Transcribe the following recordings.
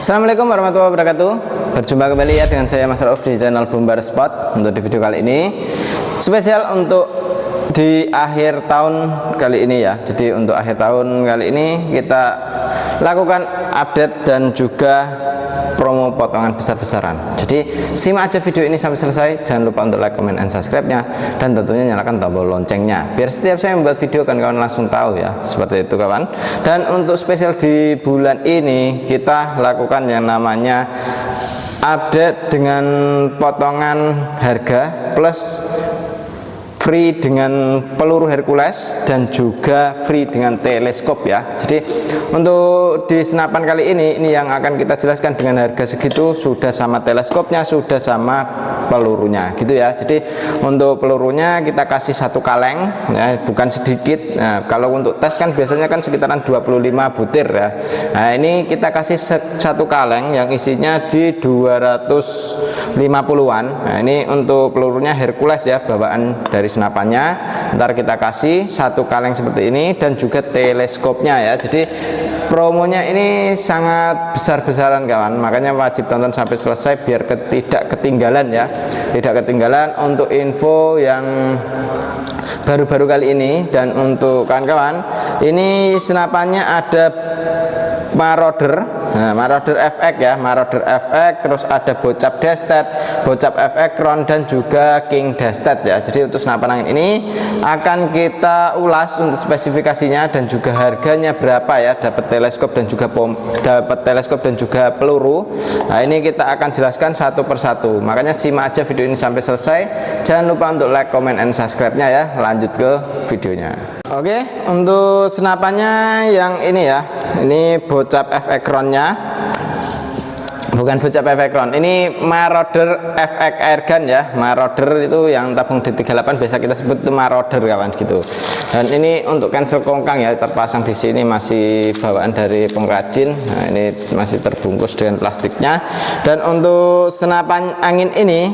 Assalamualaikum warahmatullahi wabarakatuh. Berjumpa kembali ya dengan saya Mas Rauf di channel Bombar Spot. Untuk di video kali ini spesial untuk di akhir tahun kali ini ya. Jadi untuk akhir tahun kali ini kita lakukan update dan juga promo potongan besar-besaran. Jadi simak aja video ini sampai selesai. Jangan lupa untuk like, comment, and subscribe-nya, dan tentunya nyalakan tombol loncengnya biar setiap saya membuat video kawan-kawan langsung tahu ya. Seperti itu kawan. Dan untuk spesial di bulan ini kita lakukan yang namanya update dengan potongan harga plus free dengan peluru Hercules dan juga free dengan teleskop ya. Jadi untuk di senapan kali ini yang akan kita jelaskan dengan harga segitu sudah sama teleskopnya, sudah sama pelurunya gitu ya. Jadi untuk pelurunya kita kasih satu kaleng ya, bukan sedikit. Nah, kalau untuk tes kan biasanya kan sekitaran 25 butir ya. Nah, ini kita kasih satu kaleng yang isinya di 250-an. Nah, ini untuk pelurunya Hercules ya, bawaan dari senapannya. Ntar kita kasih satu kaleng seperti ini dan juga teleskopnya ya. Jadi promonya ini sangat besar-besaran kawan, makanya wajib tonton sampai selesai biar tidak ketinggalan ya, tidak ketinggalan untuk info yang baru-baru kali ini. Dan untuk kawan-kawan, ini senapannya ada Marauder, nah, Marauder FX ya, Marauder FX, terus ada Bocap Destet, Bocap FX Crown, dan juga King Destet ya. Jadi untuk senapan angin ini akan kita ulas untuk spesifikasinya dan juga harganya berapa ya, dapat teleskop dan juga peluru. Nah, ini kita akan jelaskan satu persatu, makanya simak aja video ini sampai selesai. Jangan lupa untuk like, comment, and subscribe-nya ya. Lanjut ke videonya. Oke, untuk senapannya yang ini ya, ini Bocap FX Crown-nya, bukan Bocap FX Crown, ini Marauder FX Airgun ya. Marauder itu yang tabung di 38 biasa kita sebut itu Marauder kawan gitu. Dan ini untuk cancel kongkang ya, terpasang di sini masih bawaan dari pengrajin. Nah, ini masih terbungkus dengan plastiknya. Dan untuk senapan angin ini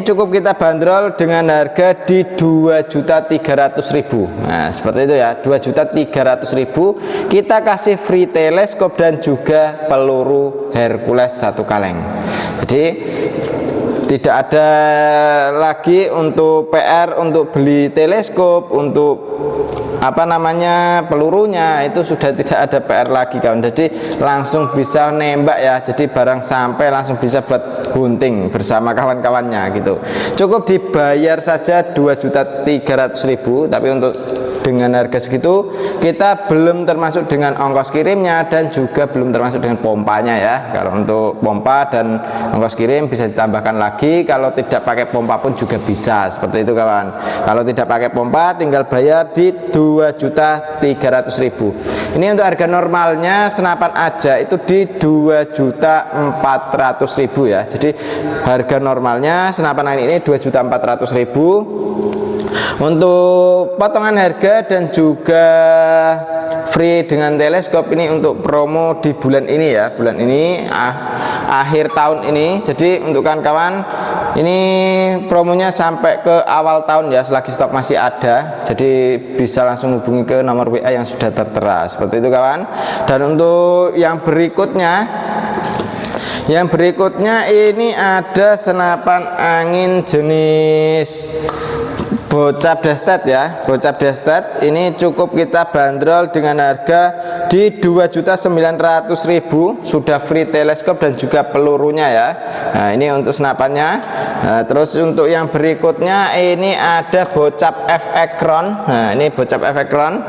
cukup kita bandrol dengan harga di 2.300.000. Nah, seperti itu ya, 2.300.000. Kita kasih free teleskop dan juga peluru Hercules satu kaleng. Jadi tidak ada lagi untuk PR untuk beli teleskop, untuk apa namanya pelurunya itu sudah tidak ada PR lagi kawan. Jadi langsung bisa nembak ya, jadi barang sampai langsung bisa buat hunting bersama kawan-kawannya gitu. Cukup dibayar saja 2.300.000, tapi untuk dengan harga segitu kita belum termasuk dengan ongkos kirimnya dan juga belum termasuk dengan pompanya ya. Kalau untuk pompa dan ongkos kirim bisa ditambahkan lagi, kalau tidak pakai pompa pun juga bisa, seperti itu kawan. Kalau tidak pakai pompa tinggal bayar di 2.300.000. Ini untuk harga normalnya senapan aja itu di 2.400.000 ya. Jadi harga normalnya senapan ini 2.400.000. Untuk potongan harga dan juga free dengan teleskop ini untuk promo di bulan ini ya, bulan ini akhir tahun ini. Jadi untuk kawan-kawan ini promonya sampai ke awal tahun ya, selagi stok masih ada. Jadi bisa langsung hubungi ke nomor WA yang sudah tertera, seperti itu kawan. Dan untuk yang berikutnya ini ada senapan angin jenis Bocap Destet ya. Bocap Destet ini cukup kita bandrol dengan harga di 2.900.000, sudah free teleskop dan juga pelurunya ya. Nah, ini untuk senapannya. Nah, terus untuk yang berikutnya ini ada Bocap FX Crown. Nah, ini Bocap FX Crown.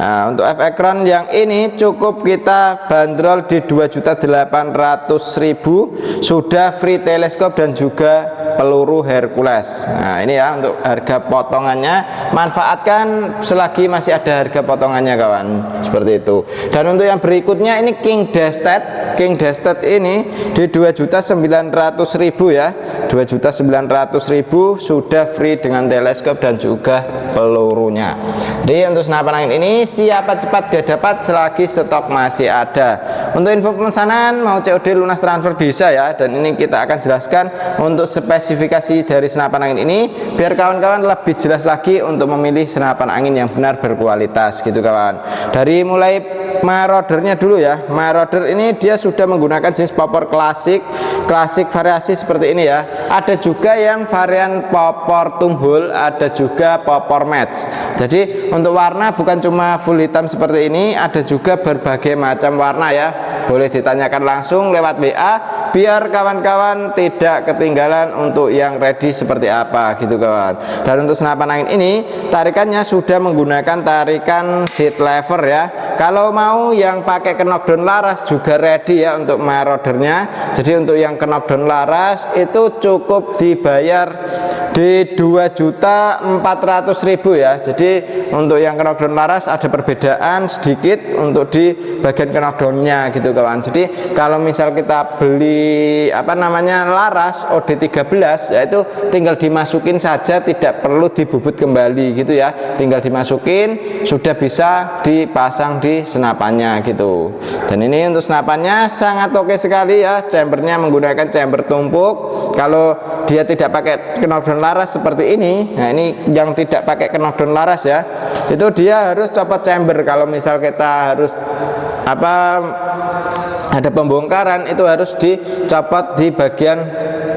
Nah, untuk FX Crown yang ini cukup kita bandrol di 2.800.000, sudah free teleskop dan juga peluru Hercules. Nah, ini ya untuk harga potongannya, manfaatkan selagi masih ada harga potongannya kawan, seperti itu. Dan untuk yang berikutnya ini King Destet. King Destet ini di 2.900.000 ya, 2.900.000 sudah free dengan teleskop dan juga pelurunya. Jadi untuk senapan angin ini siapa cepat dia dapat selagi stok masih ada. Untuk info pemesanan mau COD lunas transfer bisa ya, dan ini kita akan jelaskan untuk spesifikasi dari senapan angin ini biar kawan-kawan lebih jelas lagi untuk memilih senapan angin yang benar berkualitas gitu kawan. Dari mulai Maraudernya dulu ya. Marauder ini dia sudah menggunakan jenis popor klasik variasi seperti ini ya. Ada juga yang varian popor tunghul, ada juga popor match. Jadi untuk warna bukan cuma full hitam seperti ini, ada juga berbagai macam warna ya. Boleh ditanyakan langsung lewat WA biar kawan-kawan tidak ketinggalan untuk yang ready seperti apa gitu kawan. Dan untuk senapan angin ini tarikannya sudah menggunakan tarikan seat lever ya. Kalau mau yang pakai knockdown laras juga ready ya untuk Maraudernya. Jadi untuk yang knockdown laras itu cukup dibayar di 2.400.000 ya. Jadi untuk yang knockdown laras ada perbedaan sedikit untuk di bagian knockdownnya gitu kawan. Jadi kalau misal kita beli laras OD13 ya, itu tinggal dimasukin saja, tidak perlu dibubut kembali gitu ya. Tinggal dimasukin sudah bisa dipasang di senapannya gitu. Dan ini untuk senapannya sangat oke sekali ya. Chambernya menggunakan chamber tumpuk. Kalau dia tidak pakai knockdown laras seperti ini, nah ini yang tidak pakai knockdown laras ya, itu dia harus copot chamber. Kalau misal kita harus ada pembongkaran, itu harus dicopot di bagian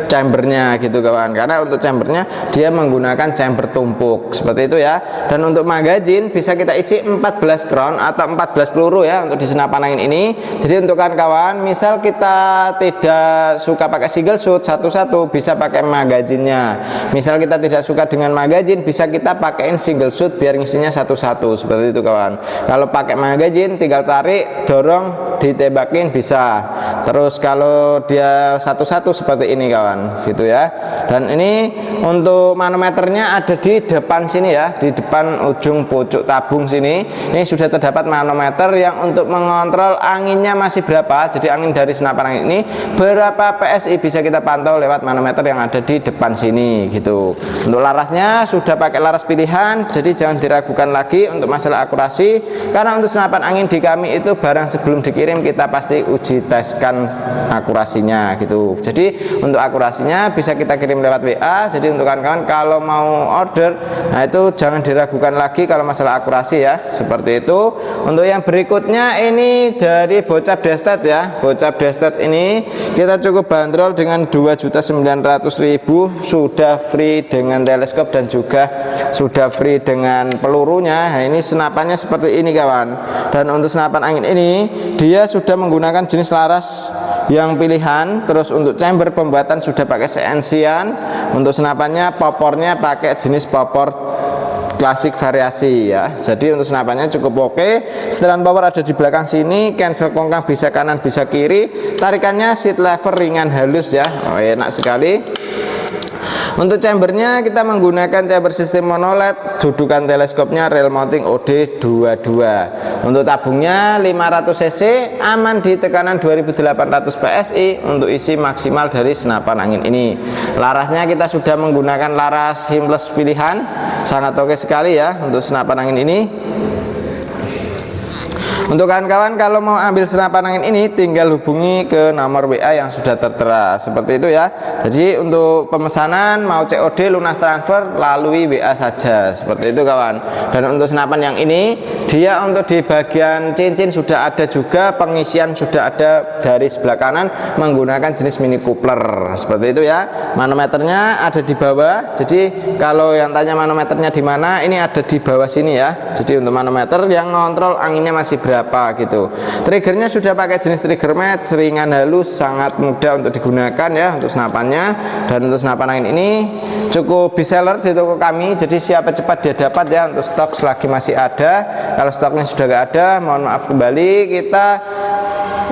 chambernya gitu kawan, karena untuk chambernya dia menggunakan chamber tumpuk seperti itu ya. Dan untuk magazin bisa kita isi 14 round atau 14 peluru ya untuk di senapan angin ini. Jadi untuk kawan-kawan misal kita tidak suka pakai single shoot satu-satu, bisa pakai magazinnya. Misal kita tidak suka dengan magazin, bisa kita pakaiin single shoot biar ngisinya satu-satu seperti itu kawan. Kalau pakai magazin tinggal tarik, dorong, ditembakin bisa. Terus kalau dia satu-satu seperti ini kawan gitu ya. Dan ini untuk manometernya ada di depan sini ya, di depan ujung pucuk tabung sini. Ini sudah terdapat manometer yang untuk mengontrol anginnya masih berapa. Jadi angin dari senapan angin ini berapa PSI bisa kita pantau lewat manometer yang ada di depan sini gitu. Untuk larasnya sudah pakai laras pilihan, jadi jangan diragukan lagi untuk masalah akurasi, karena untuk senapan angin di kami itu barang sebelum dikirim kita pasti uji teskan akurasinya gitu. Jadi untuk akurasinya bisa kita kirim lewat WA. Jadi untuk kawan-kawan kalau mau order, nah itu jangan diragukan lagi kalau masalah akurasi ya, seperti itu. Untuk yang berikutnya ini dari Bocap Destet ya. Bocap Destet ini kita cukup bandrol dengan 2.900.000, sudah free dengan teleskop dan juga sudah free dengan pelurunya. Nah, ini senapannya seperti ini kawan. Dan untuk senapan angin ini dia sudah menggunakan jenis laras yang pilihan. Terus untuk chamber pembuatan sudah pakai CNC-an. Untuk senapannya popornya pakai jenis popor klasik variasi ya. Jadi untuk senapannya cukup oke. Setelan power ada di belakang sini, cancel kongkang bisa kanan bisa kiri. Tarikannya seat lever ringan halus ya. Oh, enak sekali. Untuk chambernya kita menggunakan chamber sistem monoled, dudukan teleskopnya rail mounting OD22. Untuk tabungnya 500 cc, aman di tekanan 2800 PSI untuk isi maksimal dari senapan angin ini. Larasnya kita sudah menggunakan laras seamless pilihan, sangat oke sekali ya untuk senapan angin ini. Untuk kawan-kawan kalau mau ambil senapan angin ini tinggal hubungi ke nomor WA yang sudah tertera seperti itu ya. Jadi untuk pemesanan mau COD lunas transfer lalui WA saja seperti itu kawan. Dan untuk senapan yang ini dia untuk di bagian cincin sudah ada juga, pengisian sudah ada dari sebelah kanan menggunakan jenis mini coupler seperti itu ya. Manometernya ada di bawah. Jadi kalau yang tanya manometernya di mana, ini ada di bawah sini ya. Jadi untuk manometer yang ngontrol anginnya masih berapa gitu. Triggernya sudah pakai jenis trigger match, ringan halus, sangat mudah untuk digunakan ya untuk senapannya. Dan untuk senapan angin ini cukup best seller di toko kami, jadi siapa cepat dia dapat ya. Untuk stok selagi masih ada, kalau stoknya sudah gak ada mohon maaf kembali, kita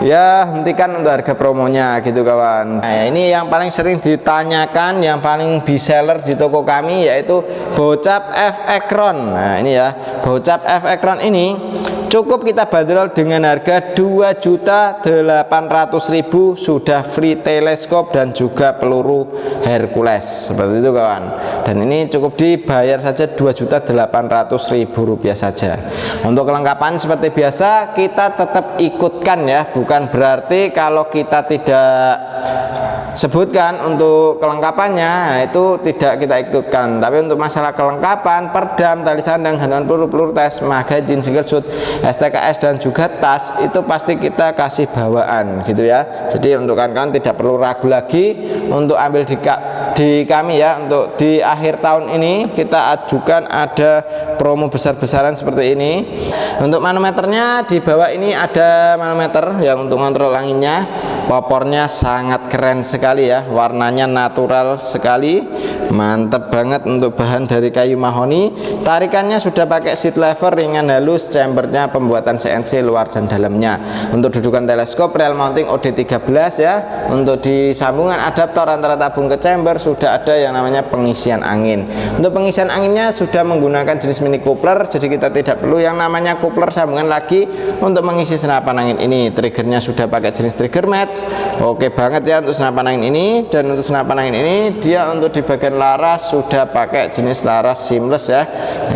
ya hentikan untuk harga promonya gitu kawan. Nah ini yang paling sering ditanyakan, yang paling best seller di toko kami yaitu Bocap F Ekron. Nah ini ya, Bocap F Ekron ini cukup kita bandrol dengan harga 2.800.000, sudah free teleskop dan juga peluru Hercules seperti itu kawan. Dan ini cukup dibayar saja 2.800.000 rupiah saja. Untuk kelengkapan seperti biasa kita tetap ikutkan ya, bukan berarti kalau kita tidak sebutkan untuk kelengkapannya itu tidak kita ikutkan, tapi untuk masalah kelengkapan perdam, tali sandang, gantungan peluru tes, magazin, single shoot, STKS dan juga tas itu pasti kita kasih bawaan gitu ya. Jadi untuk kawan-kawan tidak perlu ragu lagi untuk ambil di kami ya. Untuk di akhir tahun ini kita ajukan ada promo besar-besaran seperti ini. Untuk manometernya di bawah ini ada manometer yang untuk kontrol anginnya. Popornya sangat keren sekali ya, warnanya natural sekali, mantap banget untuk bahan dari kayu mahoni. Tarikannya sudah pakai seat lever ringan halus, chambernya pembuatan CNC luar dan dalamnya. Untuk dudukan teleskop real mounting OD13 ya. Untuk di sambungan adaptor antara tabung ke chamber sudah ada yang namanya pengisian angin. Untuk pengisian anginnya sudah menggunakan jenis mini coupler, jadi kita tidak perlu yang namanya coupler sambungan lagi untuk mengisi senapan angin ini. Triggernya sudah pakai jenis trigger match. Oke banget ya untuk senapan angin ini. Dan untuk senapan angin ini dia untuk di bagian laras sudah pakai jenis laras seamless ya.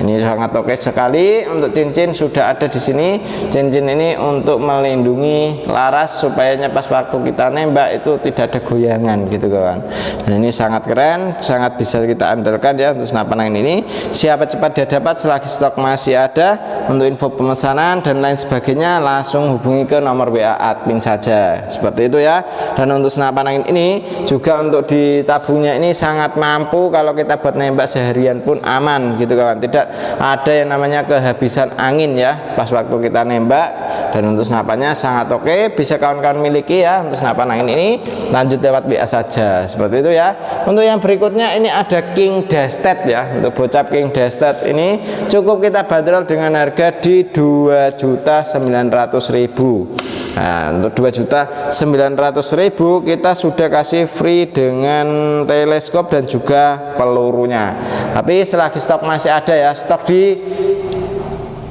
Ini sangat oke sekali. Untuk cincin sudah ada di sini. Cincin ini untuk melindungi laras supaya pas waktu kita nembak itu tidak ada goyangan gitu kawan. Dan ini sangat keren, sangat bisa kita andalkan ya untuk senapan angin ini. Siapa cepat dia dapat selagi stok masih ada. Untuk info pemesanan dan lain sebagainya langsung hubungi ke nomor WA admin saja. Seperti itu ya. Dan untuk senapan angin ini juga untuk di tabungnya ini sangat mampu, kalau kita buat nembak seharian pun aman gitu kawan. Tidak ada yang namanya kehabisan angin ya pas waktu kita nembak. Dan untuk senapannya sangat oke, bisa kawan-kawan miliki ya untuk senapan angin ini. Lanjut lewat WA saja seperti itu ya. Untuk yang berikutnya ini ada King Destet ya. Untuk bocap King Destet ini cukup kita bandrol dengan harga di 2.900.000. Nah, untuk 2.900.000 kita sudah kasih free dengan teleskop dan juga pelurunya. Tapi selagi stok masih ada ya, stok di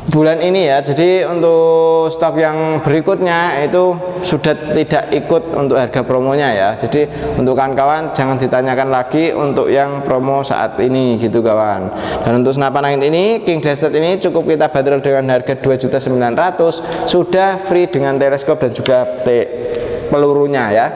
bulan ini ya. Jadi untuk stok yang berikutnya itu sudah tidak ikut untuk harga promonya ya. Jadi untuk kawan-kawan jangan ditanyakan lagi untuk yang promo saat ini gitu kawan. Dan untuk senapan angin ini King Destet ini cukup kita bandrol dengan harga 2.900.000, sudah free dengan teleskop dan juga pelurunya ya.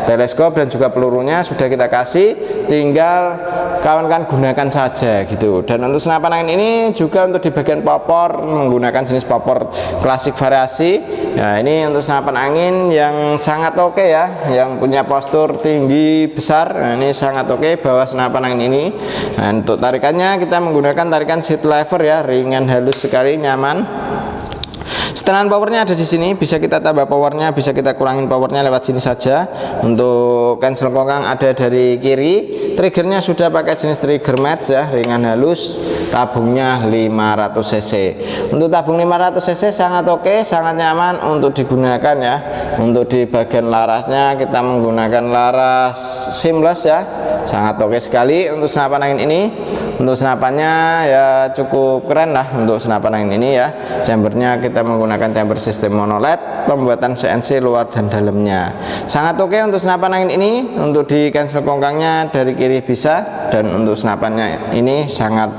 Teleskop dan juga pelurunya sudah kita kasih, tinggal kawan-kawan gunakan saja gitu. Dan untuk senapan angin ini juga untuk di bagian popor menggunakan jenis popor klasik variasi. Nah ini untuk senapan angin yang sangat oke ya, yang punya postur tinggi besar. Nah ini sangat oke bawa senapan angin ini. Nah untuk tarikannya kita menggunakan tarikan seat lever ya, ringan halus sekali, nyaman. Setelan powernya ada di sini, bisa kita tambah powernya, bisa kita kurangin powernya lewat sini saja. Untuk cancel kongkang ada dari kiri. Triggernya sudah pakai jenis trigger match ya, ringan halus. Tabungnya 500 cc. Untuk tabung 500 cc sangat oke, sangat nyaman untuk digunakan ya. Untuk di bagian larasnya kita menggunakan laras seamless ya, sangat oke sekali untuk senapan angin ini. Untuk senapannya ya cukup keren lah untuk senapan angin ini ya. Chambernya kita menggunakan chamber sistem monoled, pembuatan CNC luar dan dalamnya. Sangat oke untuk senapan angin ini. Untuk di cancel kongkangnya dari kiri bisa. Dan untuk senapannya ini sangat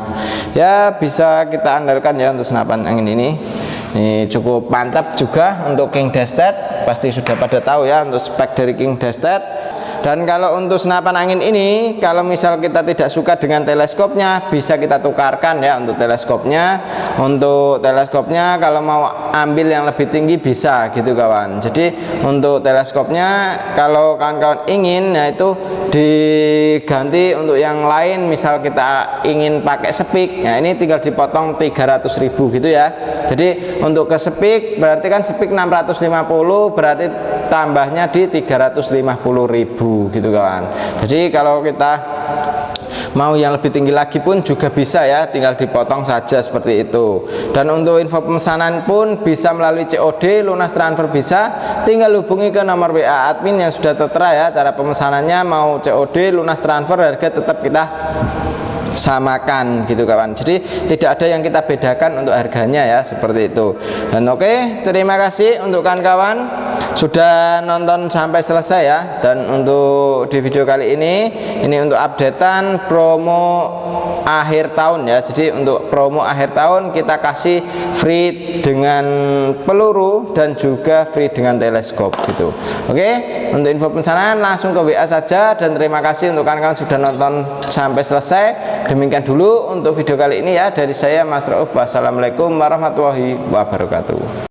ya bisa kita andalkan ya untuk senapan angin ini. Ini cukup mantap juga untuk King Destet. Pasti sudah pada tahu ya untuk spek dari King Destet. Dan kalau untuk senapan angin ini, kalau misal kita tidak suka dengan teleskopnya, bisa kita tukarkan ya untuk teleskopnya. Untuk teleskopnya kalau mau ambil yang lebih tinggi bisa gitu kawan. Jadi untuk teleskopnya kalau kawan-kawan ingin, ya itu diganti untuk yang lain. Misal kita ingin pakai sepik, ya ini tinggal dipotong 300.000 gitu ya. Jadi untuk ke sepik berarti kan sepik 650, berarti tambahnya di 350.000 gitu kawan. Jadi kalau kita mau yang lebih tinggi lagi pun juga bisa ya, tinggal dipotong saja seperti itu. Dan untuk info pemesanan pun bisa melalui COD, lunas transfer bisa, tinggal hubungi ke nomor WA admin yang sudah tertera ya. Cara pemesanannya mau COD, lunas transfer, harga tetap kita samakan gitu kawan. Jadi tidak ada yang kita bedakan untuk harganya ya, seperti itu. Dan oke, terima kasih untuk kawan-kawan. sudah nonton sampai selesai ya. Dan untuk di video kali ini untuk updatean promo akhir tahun ya. Jadi untuk promo akhir tahun kita kasih free dengan peluru dan juga free dengan teleskop gitu. Oke, untuk info pemesanan langsung ke WA saja, dan terima kasih untuk kawan-kawan sudah nonton sampai selesai. Demikian dulu untuk video kali ini ya, dari saya Mas Rauf. Wassalamualaikum warahmatullahi wabarakatuh.